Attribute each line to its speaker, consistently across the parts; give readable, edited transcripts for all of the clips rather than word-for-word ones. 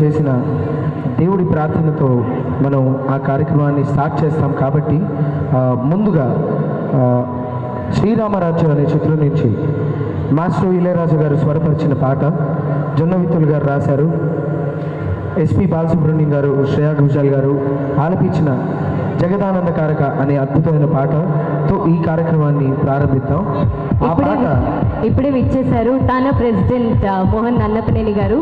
Speaker 1: చేసిన దేవుడి ప్రార్థనతో మనం ఆ కార్యక్రమాన్ని స్టార్ట్ చేస్తాం కాబట్టి ముందుగా శ్రీరామరాజ్యం అనే చిత్రం నుంచి మాస్టర్ ఇళయరాజా గారు స్వరపరిచిన పాట జొన్నవిత్తులు గారు రాశారు. ఎస్పి బాలసుబ్రహ్మణ్యం గారు, శ్రేయా ఘోషాల్ గారు ఆలపించిన జగదానందకారక అనే అద్భుతమైన పాటతో ఈ కార్యక్రమాన్ని ప్రారంభిద్దాం. ఆ పాట
Speaker 2: ఇప్పుడే విచ్చేశారు తానా ప్రెసిడెంట్ మోహన్ నన్నపనేని గారు.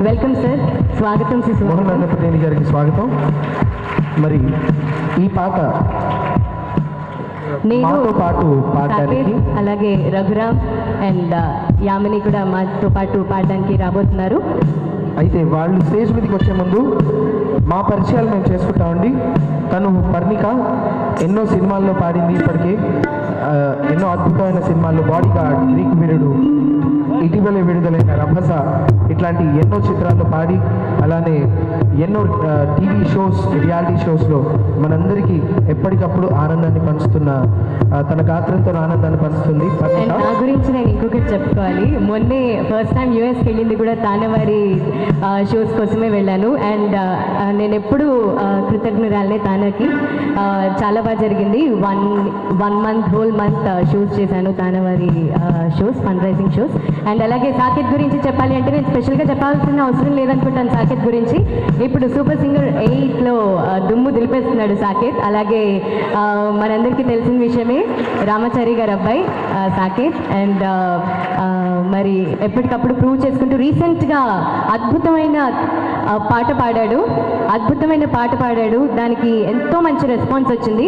Speaker 2: వెల్కమ్ సార్, స్వాగతం.
Speaker 1: మోహన్ నన్నపనేని గారికి స్వాగతం. మరి ఈ పాట మాతో పాటు పాడడానికి
Speaker 2: అలాగే రఘురామ్ అండ్ యామిని కూడా మాతో పాటు పాడడానికి రాబోతున్నారు.
Speaker 1: అయితే వాళ్ళు స్టేజ్ మీదకి వచ్చే ముందు మా పరిచయాలు మేము చేసుకుంటామండి. తను పర్ణిక, ఎన్నో సినిమాల్లో పాడింది, ఇప్పటికే ఎన్నో అద్భుతమైన సినిమాల్లో బాడీగార్డ్, గ్రీకు వీరుడు, ఇటీవలే విడుదలైన రభస ఇట్లాంటి ఎన్నో చిత్రాల్లో పాడి అలానే ఎన్నో టీవీ షోస్, రియాలిటీ షోస్లో మనందరికీ ఎప్పటికప్పుడు ఆనందాన్ని పంచుతున్న, తన గాత్రంతో ఆనందాన్ని పంచుతుంది.
Speaker 2: నా గురించి నేను ఇంకొకటి చెప్పుకోవాలి. మొన్నే ఫస్ట్ టైం యూఎస్కి వెళ్ళింది కూడా తానవారి షోస్ కోసమే వెళ్ళాను. అండ్ నేను ఎప్పుడు కృతజ్ఞురాలనే తానకి. చాలా బాగా జరిగింది. One month whole month shows చేశాను, తానవారి shows, fund raising shows. And అలాగే సాకేత్ గురించి చెప్పాలి అంటే నేను స్పెషల్గా చెప్పాల్సిన అవసరం లేదనుకుంటాను సాకేత్ గురించి. ఇప్పుడు సూపర్ సింగర్ 8లో దుమ్ము దులిపేస్తున్నాడు సాకేత్. అలాగే మనందరికీ తెలిసిన విషయమే రామాచారి గారు అబ్బాయి సాకేత్. అండ్ మరి ఎప్పటికప్పుడు ప్రూవ్ చేసుకుంటూ రీసెంట్గా అద్భుతమైన పాట పాడాడు. దానికి ఎంతో మంచి రెస్పాన్స్ వచ్చింది.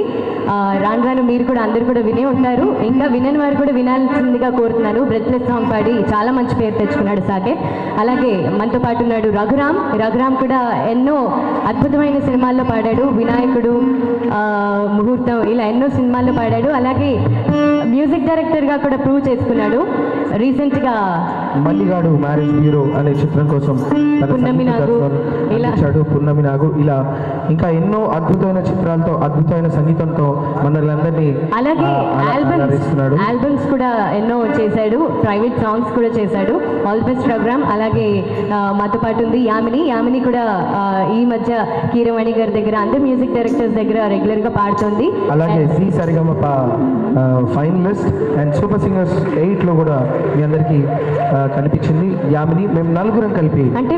Speaker 2: రాను రాను మీరు కూడా అందరూ కూడా వినే ఉంటారు. ఇంకా వినని వారు కూడా వినాల్సిందిగా కోరుతున్నాను. బ్రెత్లెస్ సాంగ్ పాడి చాలా మంచి పేరు తెచ్చుకున్నాడు సాకేత్. అలాగే మనతో పాటు ఉన్నాడు రఘురామ్ కూడా ఎన్నో అద్భుతమైన సినిమాల్లో పాడాడు. వినాయకుడు, ముహూర్తం, ఇలా ఎన్నో సినిమాల్లో పాడాడు. అలాగే మ్యూజిక్ డైరెక్టర్గా కూడా ప్రూవ్ చేసుకున్నాడు. రీసెంట్గా
Speaker 1: మల్లిగాడు మ్యారేజ్ బ్యూరో అనే చిత్రం కోసం పున్నమి నాగు, ఇలా ఇంకా ఎన్నో అద్భుతమైన చిత్రాలతో, అద్భుతమైన సంగీతంతో మనల్ని
Speaker 2: అలాగే ఆల్బమ్స్ కూడా ఎన్నో చేశాడు. ప్రైవేట్ సాంగ్స్ కూడా చేశాడు. All best programme. అలాగే మాతో పాటు ఉంది యామిని కూడా ఈ మధ్య కీరవాణి గారి దగ్గర, అందరు మ్యూజిక్ డైరెక్టర్స్ దగ్గర రెగ్యులర్గా పాడుతుంది.
Speaker 1: అలాగే Zee Sarigamapa finalist and super singers 8లో కూడా మీ అందరికీ కనిపించింది యామిని. మేము నలుగురం కలిపి
Speaker 2: అంటే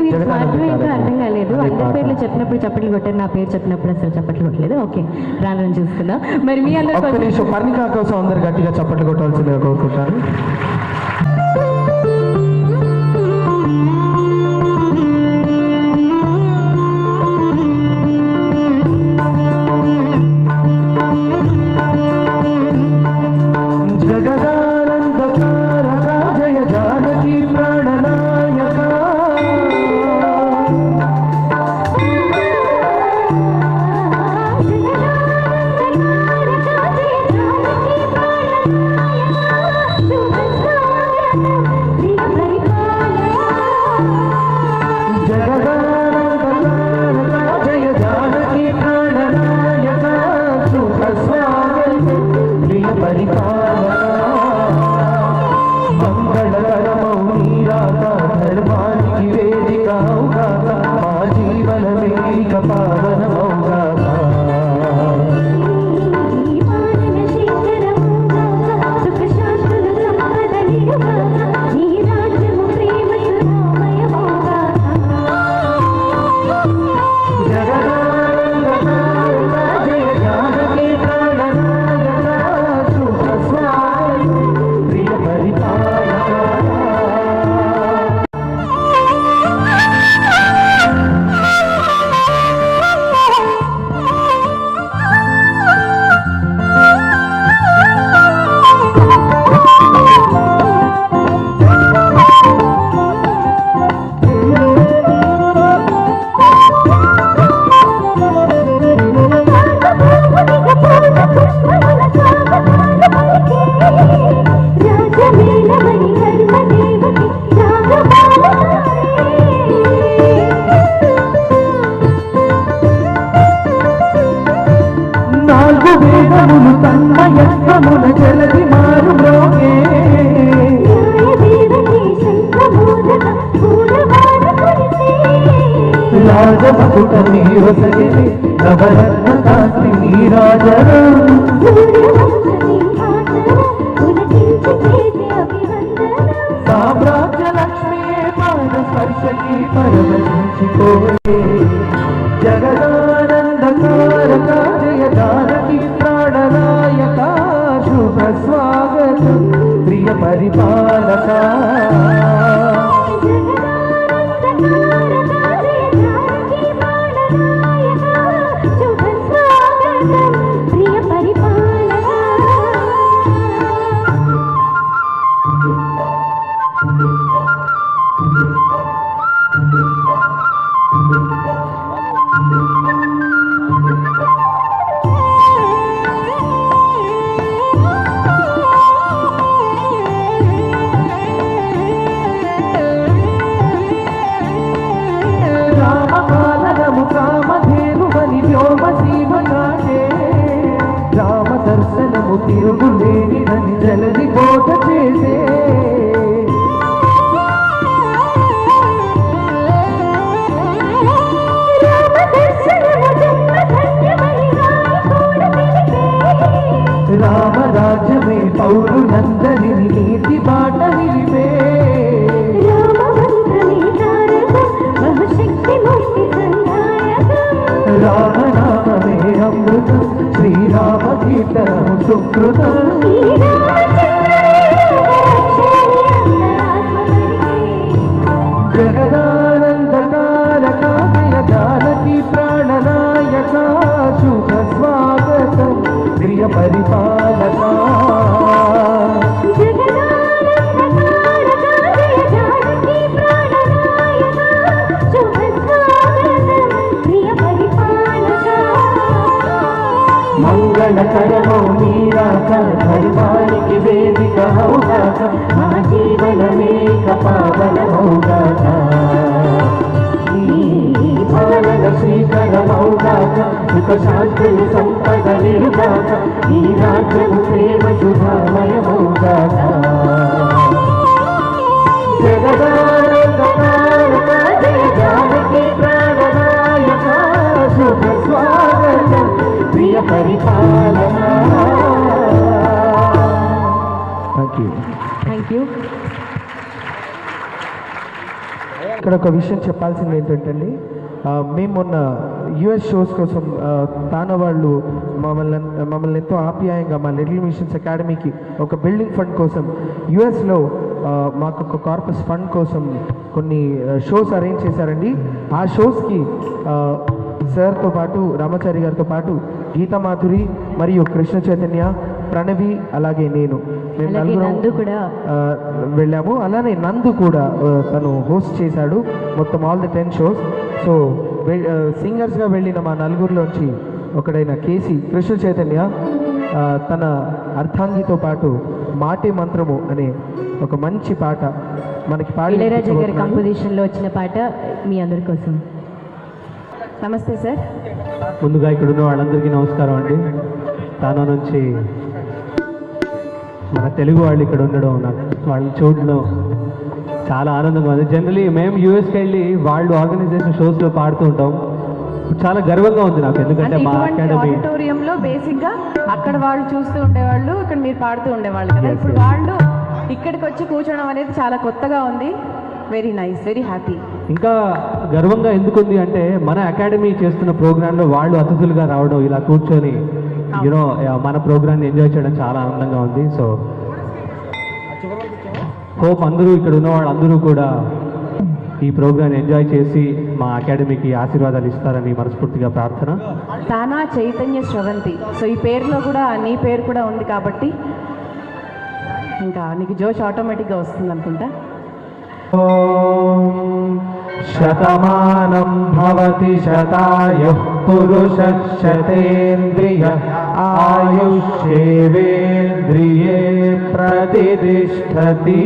Speaker 2: అర్థం కాలేదు. అందరి పేర్లు చెప్పినప్పుడు చప్పట్లు కొట్టారు, నా పేరు చెప్పినప్పుడు అసలు చప్పట్లు కొట్టలేదు. ఓకే, రాను చూసుకుందాం. మరి మీ అందరూ
Speaker 1: పర్ణిక కోసం అందరు గట్టిగా చప్పట్లు కొట్టాల్సిందిగా కోరుకుంటాను.
Speaker 3: Superstar
Speaker 1: మకుటమే వసగిరి నవరత్న కాంతి నీరాజనం సామ్రాజ్య లక్ష్మీ పాద స్పర్శకి పరవశించిపోయే జగదానందకారక జయ జానకి ప్రాణనాయక శుభ స్వాగతం ప్రియ పరిపాలక రామ దర్శనము తిరుగులేనిదని జలది కోట చేసే రామరాజ్యమే పౌరులందరిని నీతి బాట నిలిపే రామనామే అమృతం శ్రీరామ గీతం సుకృతం జగదానందకారక జయ జానకి ప్రాణనాయక శుభ స్వాగతం ప్రియ పరిపాలక మంగళకరమో నీరాక ధర్మానికి వేదిక హౌగాక మా జీవనమేక పావనమౌగాక ఈ పాలన శ్రీకరమౌగాక సుఖ శాంతులు సంపద నిలుగాక ఈ రాజ్యము ప్రేమ శుభామయమౌగాక జగదానందకారక జయ జానకి ప్రాణనాయక శుభ స్వాగతం ప్రియ పరిపాలన.
Speaker 2: Thank you.
Speaker 1: ఇక్కడ ఒక విషయం చెప్పాల్సింది ఏంటంటే అండి, మేము మొన్న యుఎస్ షోస్ కోసం తానా వాళ్ళు మమ్మల్ని ఎంతో ఆప్యాయంగా మా లిటిల్ మిషన్స్ అకాడమీకి ఒక బిల్డింగ్ ఫండ్ కోసం యుఎస్లో మాకు ఒక కార్పస్ ఫండ్ కోసం కొన్ని షోస్ అరేంజ్ చేశారండి. ఆ షోస్కి సార్తో పాటు రామాచారి గారితో పాటు గీతామాధురి మరియు కృష్ణ చైతన్య, ప్రణవి, అలాగే నేను మేము నలుగురు
Speaker 2: కూడా
Speaker 1: వెళ్ళాము. అలానే నందు కూడా తను హోస్ట్ చేశాడు మొత్తం ఆల్ ది 10 షోస్. సో సింగర్స్గా వెళ్ళిన మా నలుగురిలోంచి ఒకడైన కేసీ కృష్ణ చైతన్య తన అర్థాంగితో పాటు మాటే మంత్రము అనే ఒక మంచి పాట మనకి
Speaker 2: ఇళయరాజా గారి కంపోజిషన్లో వచ్చిన పాట మీ అందరి కోసం. నమస్తే సార్.
Speaker 3: ముందుగా ఇక్కడ ఉన్న వాళ్ళందరికీ నమస్కారం అండి. తానా నుంచి మన తెలుగు వాళ్ళు ఇక్కడ ఉండడం, నాకు వాళ్ళని చూడడం చాలా ఆనందంగా ఉంది. జనరలీ మేము యూఎస్కి వెళ్ళి వాళ్ళు ఆర్గనైజేషన్ షోస్లో పాడుతూ ఉంటాం. చాలా గర్వంగా ఉంది నాకు, ఎందుకంటే మా అకాడమీ
Speaker 4: ఆడిటోరియంలో బేసిక్గా అక్కడ వాళ్ళు చూస్తూ ఉండేవాళ్ళు, ఇక్కడ మీరు పాడుతూ ఉండేవాళ్ళు కదా. ఇప్పుడు వాళ్ళు ఇక్కడికి వచ్చి కూర్చోవడం అనేది చాలా కొత్తగా ఉంది. Very nice, very happy.
Speaker 3: ఇంకా గర్వంగా ఎందుకుంది అంటే మన అకాడమీ చేస్తున్న ప్రోగ్రాంలో వాళ్ళు అతిథులుగా రావడం, ఇలా కూర్చొని యూనో మన ప్రోగ్రాన్ని ఎంజాయ్ చేయడం చాలా ఆనందంగా ఉంది. సో హోప్ అందరూ ఇక్కడ ఉన్న వాళ్ళందరూ కూడా ఈ ప్రోగ్రాన్ని ఎంజాయ్ చేసి మా అకాడమీకి ఆశీర్వాదాలు ఇస్తారని మనస్ఫూర్తిగా ప్రార్థన.
Speaker 4: తానా చైతన్య స్రవంతి. సో ఈ పేరులో కూడా నీ పేరు కూడా ఉంది కాబట్టి ఇంకా నీకు జోష్ ఆటోమేటిక్గా వస్తుంది అనుకుంటా.
Speaker 1: శతమానం భవతి శతాయుః పురుషः శతేంద్రియ ఆయుష్యేవేంద్రియే ప్రతిష్ఠతి.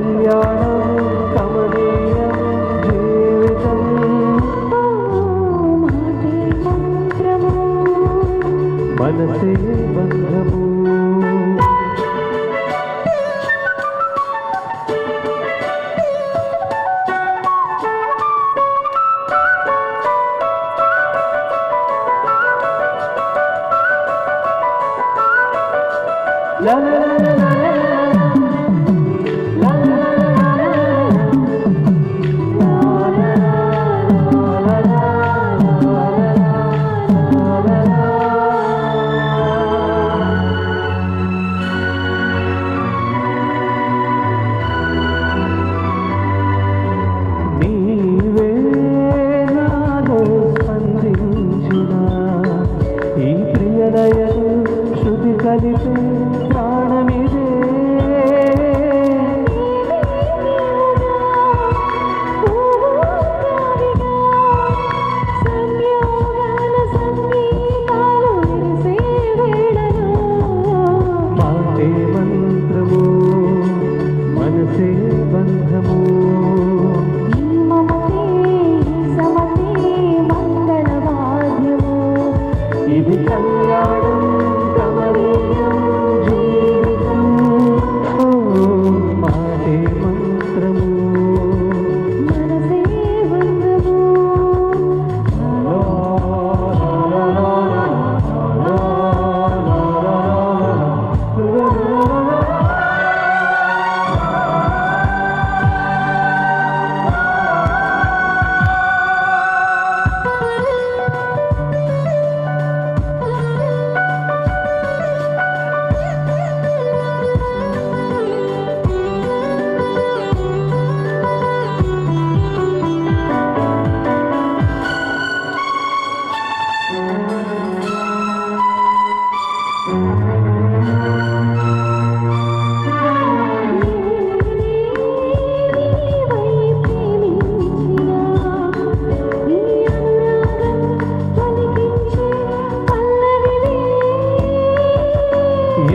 Speaker 3: కళ్యాణం కమనీయం జీవితం. మనసే బంధము. La la la la la la la la నీవే నాలో స్పందించిన ఈ ప్రియదయను శృతి కలిపే ప్రాణమిదే. మాటే మంత్రము మనసే బంధము. ఇది కళ్యాణం కమనీయం జీవితం. మాటే మంత్రము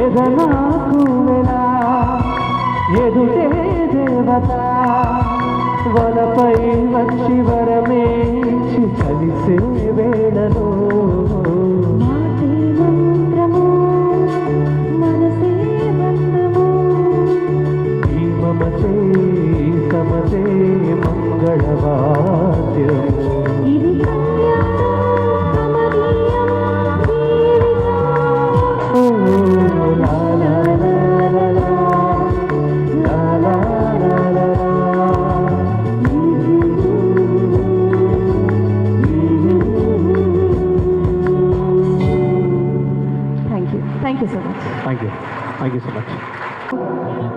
Speaker 3: ఎదనాకు వెలా ఎదుటే దేవత వలపై వచ్చి వరమేచి కలిసే వేళలో. ఈ మమతే సమతే మంగళవాద్యము.
Speaker 4: Thank you so much.
Speaker 3: Thank you so much.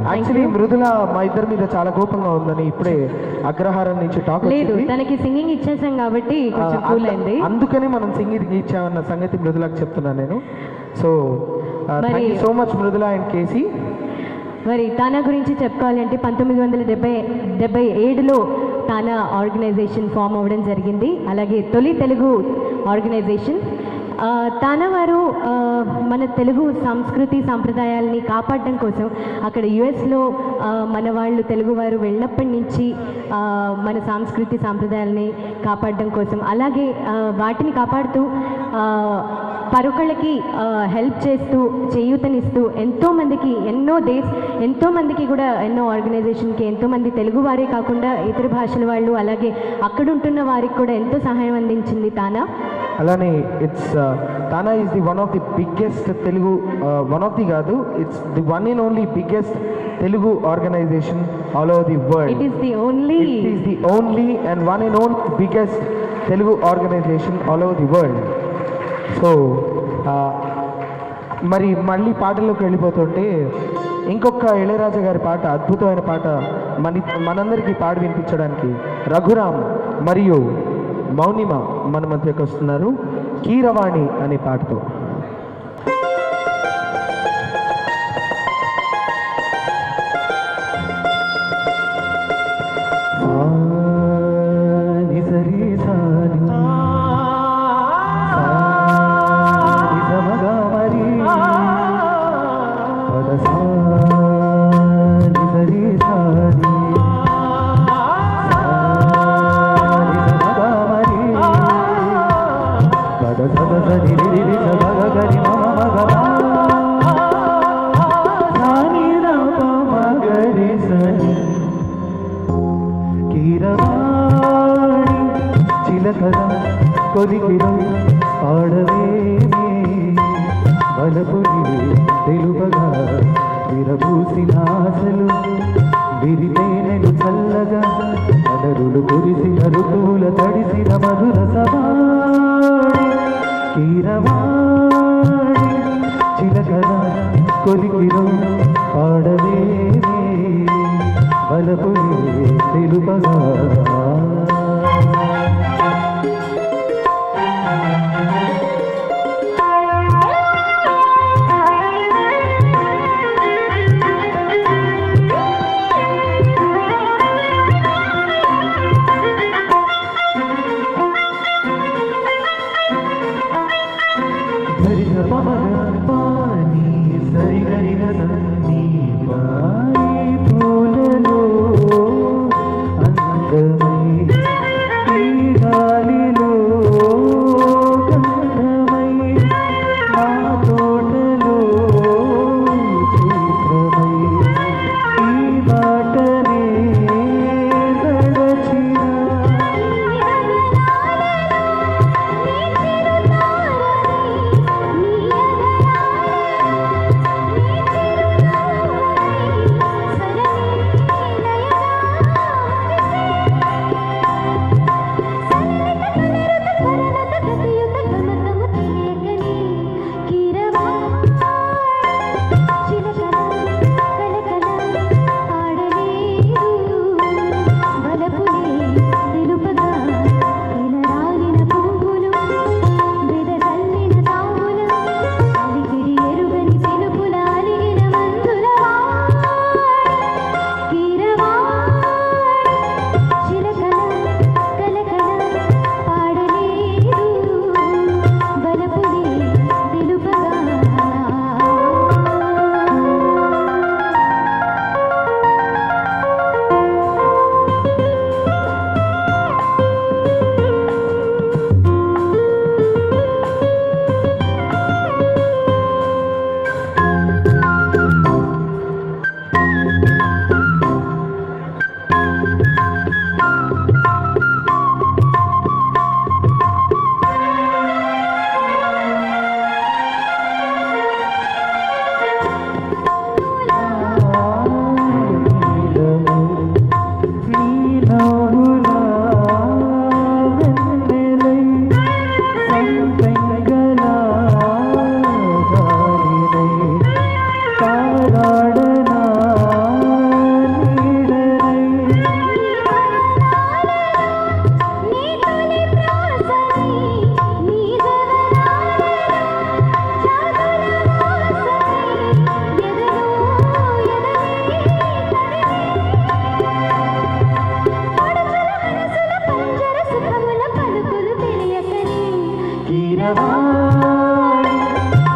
Speaker 1: Actually Mrudula మా ఇద్దరి మీద చాలా కోపంగా ఉందని ఇప్పుడే అగ్రహారం నుంచి టాక్
Speaker 2: లేదు,
Speaker 1: వచ్చింది.
Speaker 2: తనకి సింగింగ్ ఇచ్చేసాం కాబట్టి కొంచెం కూల్ అయింది.
Speaker 1: అందుకనే మనం సింగింగ్ ఇచ్చామన్న సంగతి మృదులకు చెప్తున్నాను నేను. సో థ్యాంక్ యూ
Speaker 2: మరి-
Speaker 1: so much Mridula and KC.
Speaker 2: మరి తానా గురించి చెప్పుకోవాలంటే 1977లో తానా ఆర్గనైజేషన్ ఫామ్ అవ్వడం జరిగింది. అలాగే తొలి తెలుగు ఆర్గనైజేషన్. తానా వారు మన తెలుగు సంస్కృతి సాంప్రదాయాల్ని కాపాడడం కోసం అక్కడ యుఎస్లో మన వాళ్ళు తెలుగు వారు వెళ్ళినప్పటి నుంచి మన సంస్కృతి సాంప్రదాయాల్ని కాపాడడం కోసం, అలాగే వాటిని కాపాడుతూ పరొకళ్ళకి హెల్ప్ చేస్తూ చేయూతనిస్తూ ఎంతోమందికి ఎంతోమందికి కూడా ఎన్నో ఆర్గనైజేషన్కి ఎంతోమంది తెలుగు వారే కాకుండా ఇతర భాషల వాళ్ళు అలాగే అక్కడ ఉంటున్న వారికి కూడా ఎంతో సహాయం అందించింది తానా.
Speaker 1: అలానే it's TANA is the one of the biggest Telugu one of the కాదు, it's the one and only biggest Telugu organisation all over the world.
Speaker 2: It is the only
Speaker 1: and one and only biggest Telugu organization all over the world. So మరి మళ్ళీ పాటల్లోకి వెళ్ళిపోతుంటే ఇంకొక ఇళయరాజా గారి పాట, అద్భుతమైన పాట మనందరికీ పాడి వినిపించడానికి రఘురామ్ మరియు మౌనిమ మన మధ్యకు వస్తున్నారు కీరవాణి అనే పాటతో.
Speaker 3: సరి తెలుపగా విరబూసిన ఆశలు విరితేనెలు చల్లగా అదరులు కురిసిన ఋతువుల తడిసిన మధుర సవాడి కీరవాడి చిలకల కొలికిలో పాడవేమే బలపులే తెలుపగా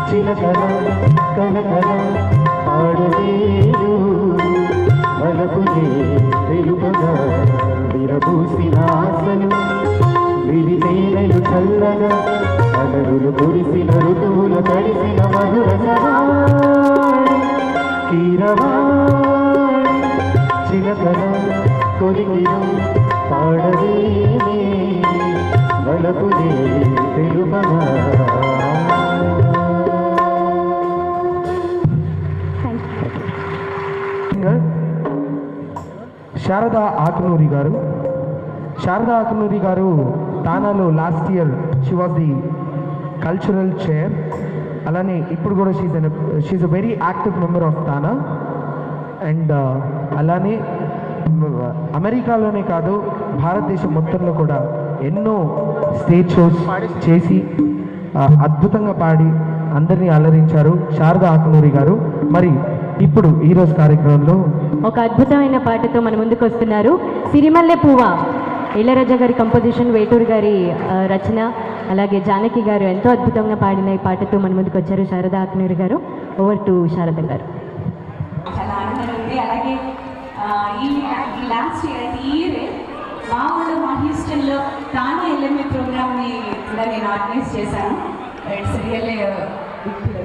Speaker 3: చిలకల కలకల పాడలేదు వలపులే తెలుపగా విరబూసిన ఆశలు విరితేనెలు చల్లగా అదరులు కురిసిన ఋతువుల తడిసిన మధుర సవాడి కీరవాడి చిలకల కొలికిలో పాడవేమే వలపులే తెలుపగా
Speaker 1: శారదా ఆకునూరి గారు. శారదా ఆకునూరి గారు తానాలో last year she was the cultural chair. అలానే ఇప్పుడు కూడా she's a very active member of TANA. And అలానే అమెరికాలోనే కాదు భారతదేశం మొత్తంలో కూడా ఎన్నో స్టేజ్ షోస్ చేసి అద్భుతంగా పాడి అందరినీ అలరించారు శారదా ఆకునూరి గారు. మరి ఇప్పుడు ఈరోజు కార్యక్రమంలో
Speaker 2: ఒక అద్భుతమైన పాటతో మన ముందుకు వస్తున్నారు. సిరిమల్లె పువ్వ, ఇళయరాజా గారి కంపోజిషన్, వేటూరు గారి రచన, అలాగే జానకి గారు ఎంతో అద్భుతంగా పాడిన ఈ పాటతో మన ముందుకు వచ్చారు శారదా ఆకునూరి గారు. ఓవర్ టు శారద గారు.
Speaker 5: చాలా ఆనందంగా ఉంది. అలాగే ఈ లాస్ట్ ఇయర్ మా ఊళ్ళో మా హ్యూస్టన్లో తానా ఎల్ఎంఏ ప్రోగ్రామ్ని కూడా నేను ఆర్గనైజ్ చేశాను. It's really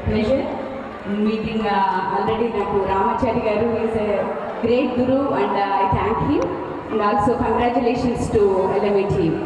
Speaker 5: pleasure meeting. Already నాకు Ramachari garu is a great guru and I thank him and also congratulations to LMA team.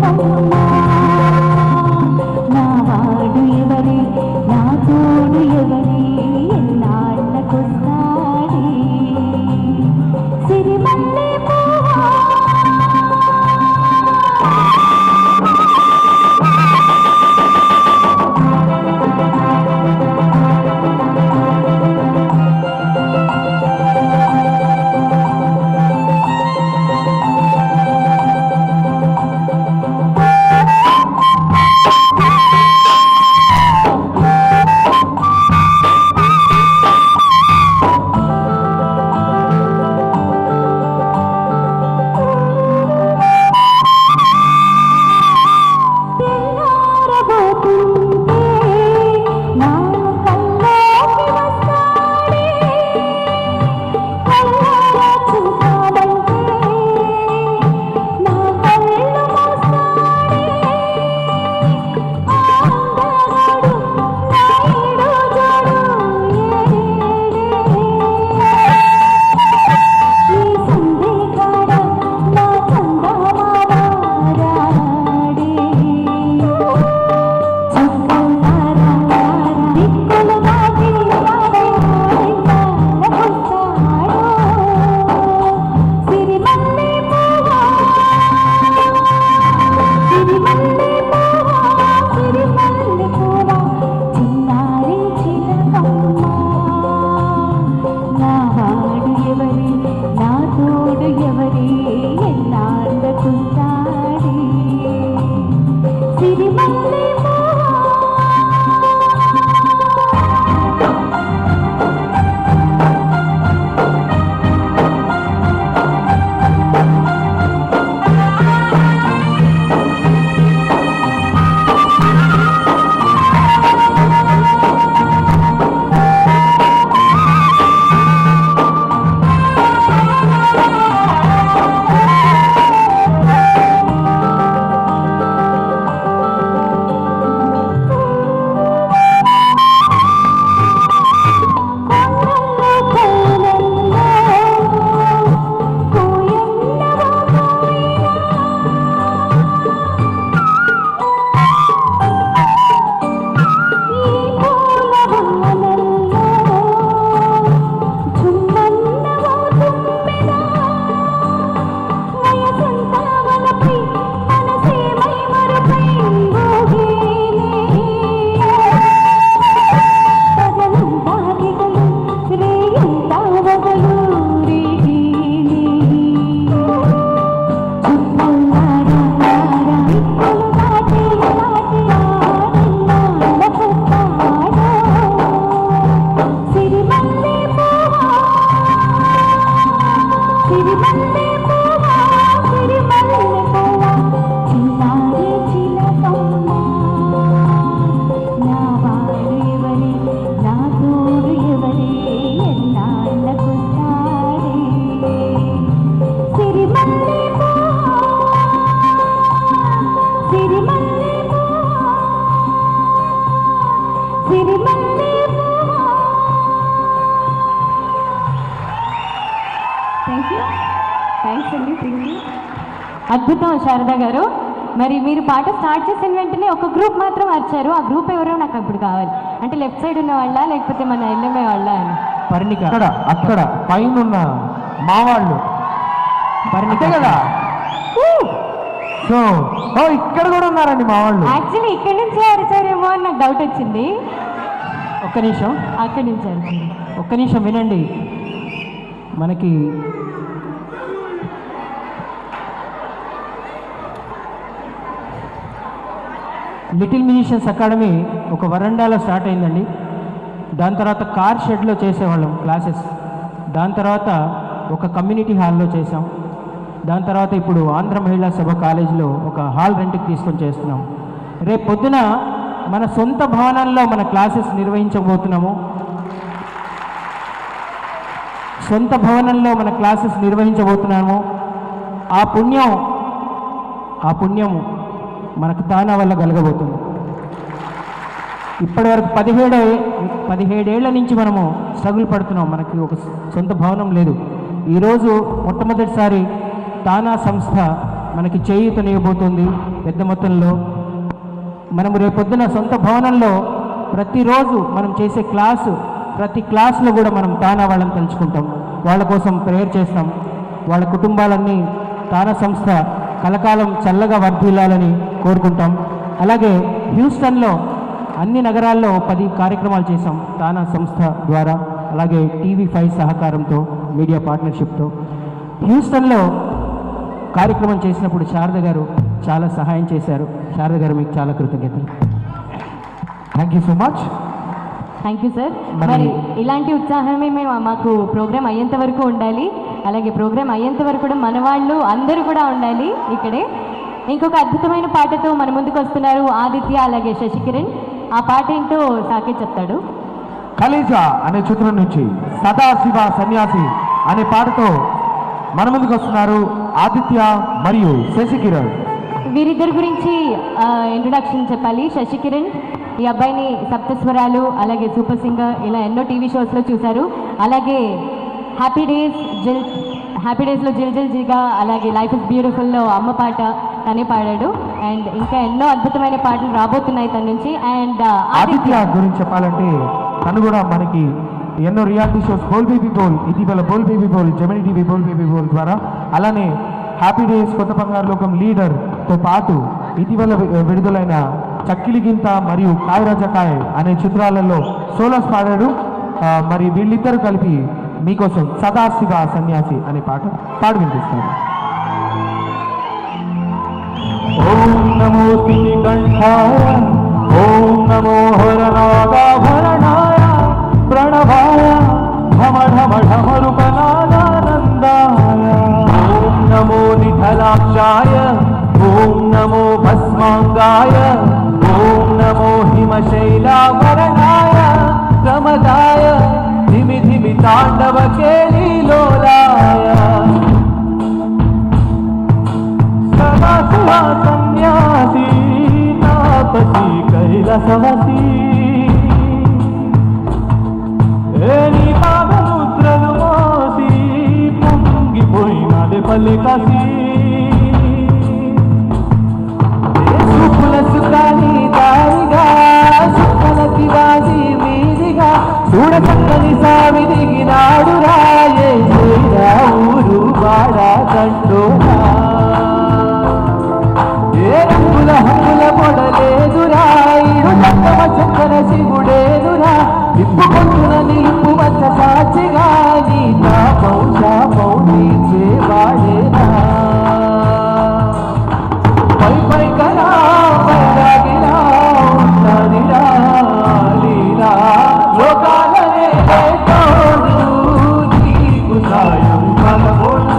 Speaker 6: చిలకమ్మా నా వాడు ఎవరి నా తోడు ఎవరి ఎన్నాళ్ళకొస్తాడే సిరిమల్లె పువ్వా
Speaker 2: అద్భుతం శారదా గారు. మరి మీరు పాట స్టార్ట్ చేసిన వెంటనే ఒక గ్రూప్ మాత్రం వచ్చారు. ఆ గ్రూప్ ఎవరో నాకు అప్పుడు కావాలి. అంటే లెఫ్ట్ సైడ్ ఉన్న వాళ్ళ లేకపోతే మన ఎల్ఎంఏ వాళ్ళ అని.
Speaker 1: పర్ణిక అక్కడ పైన ఉన్న మా వాళ్ళు పర్ణిక కదా. సో ఇక్కడ కూడా ఉన్నారండి మా వాళ్ళు.
Speaker 2: యాక్చువల్లీ ఇక్కడి నుంచే అరిచారేమో అని నాకు డౌట్ వచ్చింది.
Speaker 3: ఒక్క నిమిషం,
Speaker 2: అక్కడి నుంచి అరిచారు.
Speaker 3: ఒక్క నిమిషం వినండి. మనకి లిటిల్ మ్యూజిషియన్స్ అకాడమీ ఒక వరండాలో స్టార్ట్ అయిందండి. దాని తర్వాత కార్ షెడ్లో చేసేవాళ్ళం క్లాసెస్. దాని తర్వాత ఒక కమ్యూనిటీ హాల్లో చేసాం. దాని తర్వాత ఇప్పుడు ఆంధ్ర మహిళా సభ కాలేజీలో ఒక హాల్ రెంట్కి తీసుకొని చేస్తున్నాం. రేపు పొద్దున మన సొంత భవనాల్లో మన క్లాసెస్ నిర్వహించబోతున్నాము. సొంత భవనంలో మన క్లాసెస్ నిర్వహించబోతున్నాము. ఆ పుణ్యం మనకు తానా వల్ల కలగబోతుంది. ఇప్పటివరకు 17 ఏళ్ల నుంచి మనము స్ట్రగుల్ పడుతున్నాం. మనకి ఒక సొంత భవనం లేదు. ఈరోజు మొట్టమొదటిసారి తానా సంస్థ మనకి చేయూతనివ్వబోతుంది. పెద్ద మొత్తంలో. మనము రేపొద్దున సొంత భవనంలో ప్రతిరోజు మనం చేసే ప్రతి క్లాస్లో కూడా మనం తానా వాళ్ళని తలుచుకుంటాం, వాళ్ళ కోసం ప్రేయర్ చేస్తాం. వాళ్ళ కుటుంబాలన్నీ తానా సంస్థ కలకాలం చల్లగా వర్ధిల్లాలని కోరుకుంటాం. అలాగే హ్యూస్టన్లో అన్ని నగరాల్లో 10 కార్యక్రమాలు చేశాం తానా సంస్థ ద్వారా, అలాగే TV5 సహకారంతో, మీడియా పార్ట్నర్షిప్తో. హ్యూస్టన్లో కార్యక్రమం చేసినప్పుడు శారద గారు చాలా సహాయం చేశారు. శారద గారు మీకు చాలా కృతజ్ఞతలు.
Speaker 1: Thank you so much.
Speaker 2: Thank you sir.
Speaker 1: మరి-
Speaker 2: మరి ఇలాంటి ఉత్సాహమే మాకు ప్రోగ్రామ్ అయ్యేంత వరకు ఉండాలి. అలాగే ప్రోగ్రామ్ అయ్యేంత వరకు కూడా మన వాళ్ళు అందరూ కూడా ఉండాలి ఇక్కడే. ఇంకొక అద్భుతమైన పాటతో మన ముందుకు వస్తున్నారు ఆదిత్య, అలాగే శశికిరణ్. ఆ పాట ఏంటో సాకేత్ చెప్తాడు.
Speaker 1: ఖలీజా అనే చిత్రం నుంచి సదాశివ సన్యాసి అనే పాటతో మన ముందుకు వస్తున్నారు ఆదిత్య మరియు శశికిరణ్.
Speaker 2: వీరిద్దరి గురించి ఇంట్రొడక్షన్ చెప్పాలి. శశికిరణ్ ఈ అబ్బాయిని సప్తస్వరాలు, అలాగే సూపర్ సింగర్, ఇలా ఎన్నో టీవీ షోస్లో చూశారు. అలాగే హ్యాపీ డేస్లో జిల్ జిల్ జిగా, అలాగే లైఫ్ ఇస్ బ్యూటిఫుల్లో అమ్మ పాట తనే పాడాడు. అండ్ ఇంకా ఎన్నో అద్భుతమైన పాటలు రాబోతున్నాయి తన నుంచి. అండ్
Speaker 1: ఆదిత్య గురించి చెప్పాలంటే తను కూడా మనకి ఎన్నో రియాలిటీ షోస్, బోల్ బేబీ బోల్, ఇటీవల బోల్ బేబీ బోల్, జెమినీ టీవీ బోల్ బేబీ బోల్ ద్వారా, అలానే హ్యాపీ డేస్, కొత్త బంగారు లోకం, లీడర్తో పాటు ఇటీవల విడుదలైన చక్కిలి గింత మరియు కాయ్ రాజకాయ్ అనే చిత్రాలలో సోలోస్ పాడాడు. మరి వీళ్ళిద్దరూ కలిపి మీకోసం సదాశివ సన్యాసి అనే పాట పాడు వినిపిస్తారు.
Speaker 7: ఓం నమో శ్రీకంఠాయ, ఓం నమో హరనాగాభరణాయ, ప్రణవాయ ఢమ ఢమ ఢమరుపనాదానందాయ. ఓం నమో నిఠలాక్షాయ, ఓం నమో భస్మాంగాయ, ఓం నమో హిమశైలాభరణాయ, ప్రమదాయ ధిమి ధిమి తాండవ కేళీలోలాయ. సదాశివ సన్యాసి తాపసి కైలాసవసి, నీ పాదముద్రలు మోసి పొంగిపోయినది పల్లికసి. సుకుల సుఖాని దారిగా, సుఖలకి వాసి మీదిగా, చూడ చక్కని సావి దిగినాడు రాయే ఊరు వాడ దండోరా. ఏ రంగుల హంగుల పొడలేదురా, ఇరు చక్కవ చక్కన శివుడేదురా. ఇప్పుకొంటున నిలుపు వచ్చ సాక్షిగా, నీ తాపం శాపం తీర్చేవాడేనా. పై పై కరా పైరాగిరా ఉన్నదిరా లీలా, లోకాలనే తోడు నీకు సాయం కలబోడు.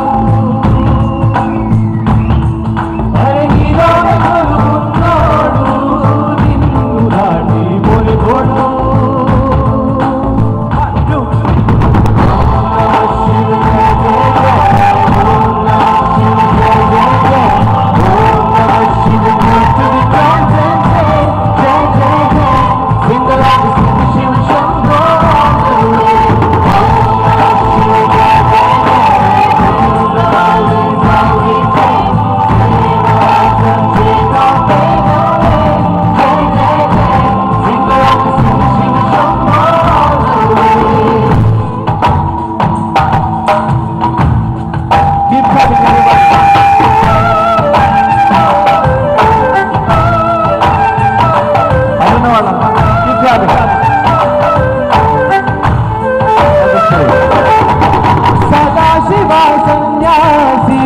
Speaker 7: సదాశివ సన్యాసి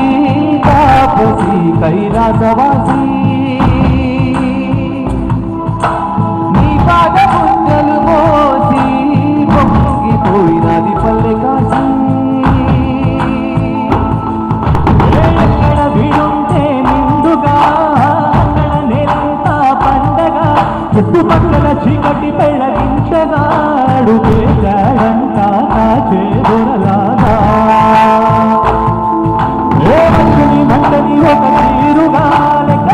Speaker 7: తాపసి కైలాసవాసి, నీ పాదముద్రలు మోసి పొంగిపోయినది పల్లె కాసి. ఎక్కడ వీడుంటే నిండుగా, అక్కడ నేలంత పండగ, చుట్టుపక్కల చీకటి పెళ్ళగించగాడు పేచాడంతా కాచేదొరలాగా. ఏ మంచిని మంటని ఒక తీరుగా, లెక్క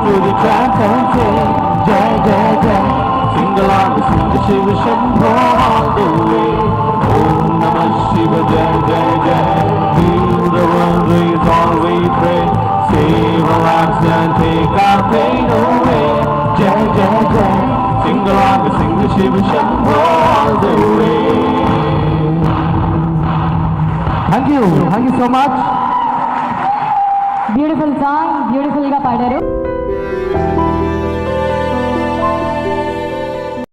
Speaker 7: to the chant and say Jai Jai Jai. Sing along with Sing Shiva Shambho all the way. Om Namah Shiva Jai Jai Jai. Heal the world, raise all we pray. Save our lives and take our pain away. Jai Jai Jai. Sing along with Sing Shiva Shambho all the way.
Speaker 1: Thank you so much.
Speaker 2: Beautiful song బ్యూటిఫుల్గా పాడారు.